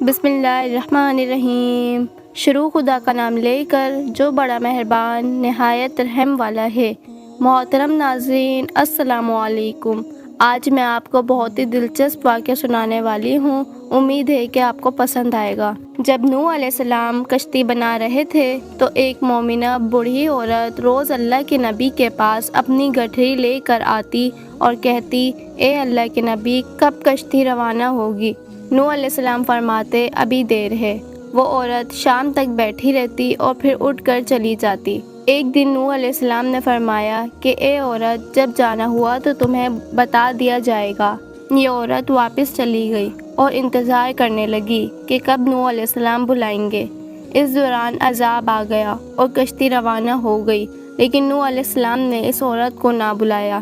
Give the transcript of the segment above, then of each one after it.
بسم اللہ الرحمن الرحیم۔ شروع خدا کا نام لے کر جو بڑا مہربان نہایت رحم والا ہے۔ محترم ناظرین السلام علیکم۔ آج میں آپ کو بہت ہی دلچسپ واقعہ سنانے والی ہوں۔ امید ہے کہ آپ کو پسند آئے گا۔ جب نوح علیہ السلام کشتی بنا رہے تھے تو ایک مومنہ بوڑھی عورت روز اللہ کے نبی کے پاس اپنی گٹھری لے کر آتی اور کہتی، اے اللہ کے نبی، کب کشتی روانہ ہوگی؟ نوح علیہ السلام فرماتے، ابھی دیر ہے۔ وہ عورت شام تک بیٹھی رہتی اور پھر اٹھ کر چلی جاتی۔ ایک دن نوح علیہ السلام نے فرمایا کہ اے عورت، جب جانا ہوا تو تمہیں بتا دیا جائے گا۔ یہ عورت واپس چلی گئی اور انتظار کرنے لگی کہ کب نوح علیہ السلام بلائیں گے۔ اس دوران عذاب آ گیا اور کشتی روانہ ہو گئی، لیکن نوح علیہ السلام نے اس عورت کو نہ بلایا۔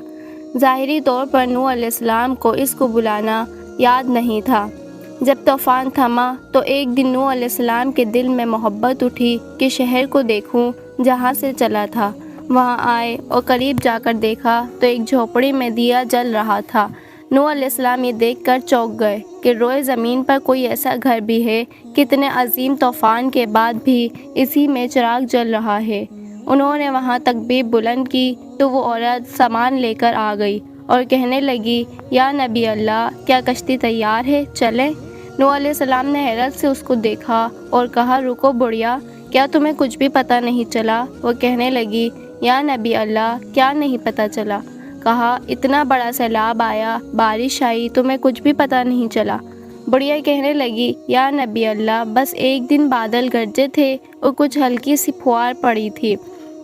ظاہری طور پر نوح علیہ السلام کو اس کو بلانا یاد نہیں تھا۔ جب طوفان تھما تو ایک دن نوح علیہ السلام کے دل میں محبت اٹھی کہ شہر کو دیکھوں جہاں سے چلا تھا۔ وہاں آئے اور قریب جا کر دیکھا تو ایک جھوپڑی میں دیا جل رہا تھا۔ نوح علیہ السلام یہ دیکھ کر چونک گئے کہ روئے زمین پر کوئی ایسا گھر بھی ہے کہ اتنے عظیم طوفان کے بعد بھی اسی میں چراغ جل رہا ہے۔ انہوں نے وہاں تکبیر بلند کی تو وہ عورت سامان لے کر آ گئی اور کہنے لگی، یا نبی اللہ، کیا کشتی تیار ہے؟ چلیں۔ نوح علیہ السلام نے حیرت سے اس کو دیکھا اور کہا، رکو بڑھیا، کیا تمہیں کچھ بھی پتہ نہیں چلا؟ وہ کہنے لگی، یا نبی اللہ، کیا نہیں پتہ چلا؟ کہا، اتنا بڑا سیلاب آیا، بارش آئی، تمہیں کچھ بھی پتہ نہیں چلا؟ بڑھیا کہنے لگی، یا نبی اللہ، بس ایک دن بادل گرجے تھے اور کچھ ہلکی سی پھوار پڑی تھی۔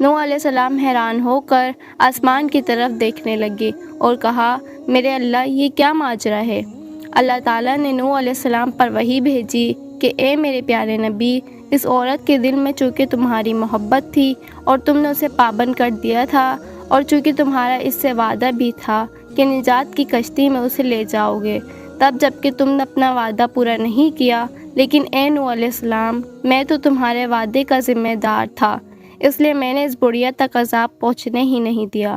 نوح علیہ السلام حیران ہو کر آسمان کی طرف دیکھنے لگے اور کہا، میرے اللہ، یہ کیا ماجرا ہے؟ اللہ تعالیٰ نے نوح علیہ السلام پر وحی بھیجی کہ اے میرے پیارے نبی، اس عورت کے دل میں چونکہ تمہاری محبت تھی اور تم نے اسے پابند کر دیا تھا، اور چونکہ تمہارا اس سے وعدہ بھی تھا کہ نجات کی کشتی میں اسے لے جاؤ گے، تب جب کہ تم نے اپنا وعدہ پورا نہیں کیا، لیکن اے نوح علیہ السلام، میں تو تمہارے وعدے کا ذمہ دار تھا، اس لیے میں نے اس بڑھیا تک عذاب پہنچنے ہی نہیں دیا۔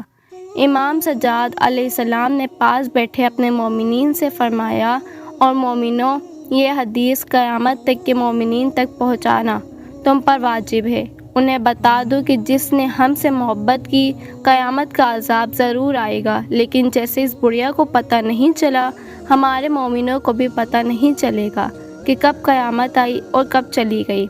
امام سجاد علیہ السلام نے پاس بیٹھے اپنے مومنین سے فرمایا، اور مومنوں، یہ حدیث قیامت تک کے مومنین تک پہنچانا تم پر واجب ہے۔ انہیں بتا دو کہ جس نے ہم سے محبت کی، قیامت کا عذاب ضرور آئے گا، لیکن جیسے اس بڑھیا کو پتہ نہیں چلا، ہمارے مومنوں کو بھی پتہ نہیں چلے گا کہ کب قیامت آئی اور کب چلی گئی۔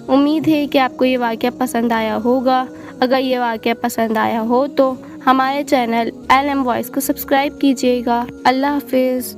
امید ہے کہ آپ کو یہ واقعہ پسند آیا ہوگا۔ اگر یہ واقعہ پسند آیا ہو تو ہمارے چینل LM وائس کو سبسکرائب کیجیے گا۔ اللہ حافظ۔